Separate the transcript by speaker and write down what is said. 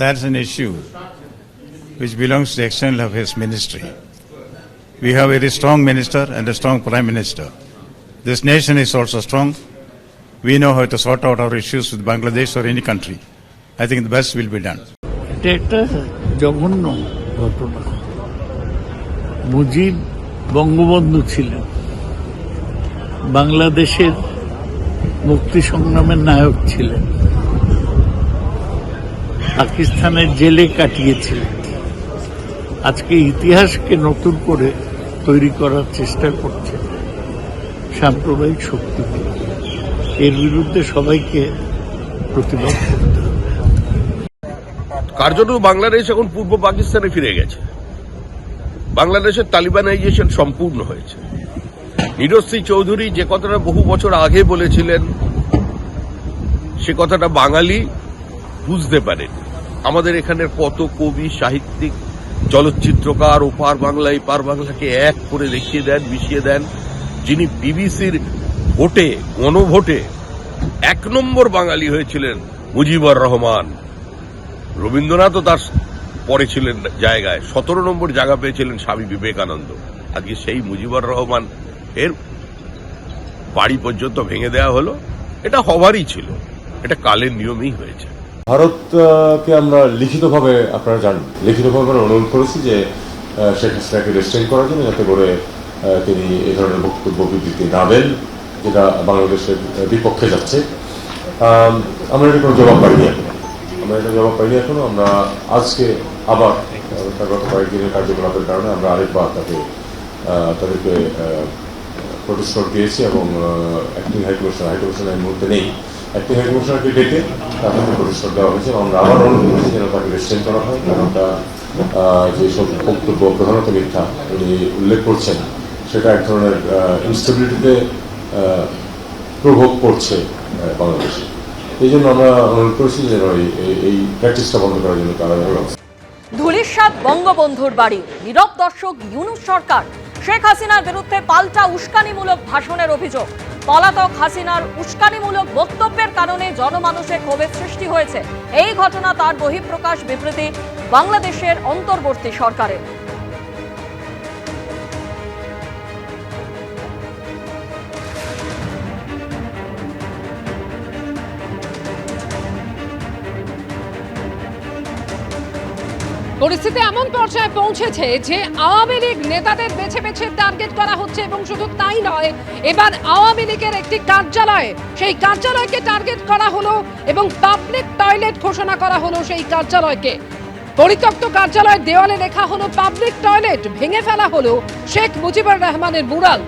Speaker 1: that's an issue which belongs to the external affairs ministry. We have a very strong minister and a strong prime minister. This nation is also strong. We know how to sort out our issues with Bangladesh or any country. I think the best will be done.
Speaker 2: এটা একটা জঘন্য ঘটনা। মুজিব বঙ্গবন্ধু ছিলেন, বাংলাদেশের মুক্তি সংগ্রামের নায়ক ছিলেন, পাকিস্তানের জেলে কাটিয়েছিলেন। আজকে ইতিহাসকে নতুন করে তৈরি করার চেষ্টা করছে সাম্প্রদায়িক শক্তিগুলো। এর বিরুদ্ধে সবাইকে প্রতিবাদ করতে হবে।
Speaker 3: কার্যত বাংলাদেশ এখন পূর্ব পাকিস্তানে ফিরে গেছে। বাংলাদেশের তালিবানাইজেশন সম্পূর্ণ হয়েছে। নীরজ চৌধুরী যে কথাটা বহু বছর আগে বলেছিলেন, সে কথাটা বাঙালি বুঝতে পারেন। আমাদের এখানের কত কবি, সাহিত্যিক, চলচ্চিত্রকার ওপার বাংলা এপার বাংলাকে এক করে দেখিয়ে দেন, মিশিয়ে দেন। যিনি বিবিসির ভোটে, গণভোটে 1 নম্বর বাঙালি হয়েছিলেন মুজিবুর রহমান। রবীন্দ্রনাথও তার পরে ছিলেন জায়গায়, 17 নম্বর জায়গা পেয়েছিলেন স্বামী বিবেকানন্দ। আজকে সেই মুজিবুর রহমান এর বাড়ি পর্যন্ত ভেঙে দেওয়া হলো। এটা হওয়ারই ছিল, এটা কালের নিয়মেই হয়েছে।
Speaker 4: ভারতকে আমরা লিখিতভাবে, আপনারা জানেন, লিখিতভাবে অনুরোধ করেছি যে শেখ হাসিনাকে রেস্ট্রেন করার জন্য, যাতে করে তিনি এই ধরনের বক্তব্য বিবৃতি না দেন যেটা বাংলাদেশের বিপক্ষে যাচ্ছে। আমরা এটা কোনো জবাব পাইনি এখনো। আমরা আজকে আবার গত কয়েকদিনের কার্যকলাপের কারণে আমরা আরেকবার তাদেরকে প্রতিশ্রুতি দিয়েছি এবং অ্যাক্টিং হাইকমিশন এই মুহূর্তে নেই, অ্যাক্টিং হাইকমিশনারকে ডেকে তাদেরকে প্রতিশ্রুতি দেওয়া হয়েছে। আমরা আবার অনুরোধ করেছি যেন তাকে রেস্ট্রেন করা হয়, কারণ যেসব বক্তব্য প্রধানত মিথ্যা উনি উল্লেখ করছেন, সেটা এক ধরনের ইনস্টেবিলিটিতে প্রভাব পড়ছে বাংলাদেশে। এই জন্য আমরা অনুরোধ করেছি যে এই প্র্যাকটিসটা বন্ধ করার জন্য তারা
Speaker 5: ধুলিস্বাদ বঙ্গবন্ধুর বাড়ি, নীরব দর্শক ইউনূস সরকার। শেখ হাসিনার বিরুদ্ধে পাল্টা উস্কানিমূলক ভাষণের অভিযোগ। পলাতক হাসিনার উস্কানিমূলক বক্তব্যের কারণে জনমানুষে ক্ষোভের সৃষ্টি হয়েছে। এই ঘটনা তার বহিঃপ্রকাশ বিবৃতি বাংলাদেশের অন্তর্বর্তী সরকারের।
Speaker 6: পরিস্থিতি এমন পর্যায়ে পৌঁছেছে যে আওয়ামী লীগ নেতাদের বেছে বেছে টার্গেট করা হচ্ছে, এবং শুধু তাই নয়, এবার আওয়ামী লীগের একটি কার্যালয়, সেই কার্যালয়কে টার্গেট করা হলো এবং পাবলিক টয়লেট ঘোষণা করা হলো সেই কার্যালয়কে। পরিত্যক্ত কার্যালয়ের দেওয়ালে লেখা হলো পাবলিক টয়লেট, ভেঙে ফেলা হলো শেখ মুজিবুর রহমানের মুরাল।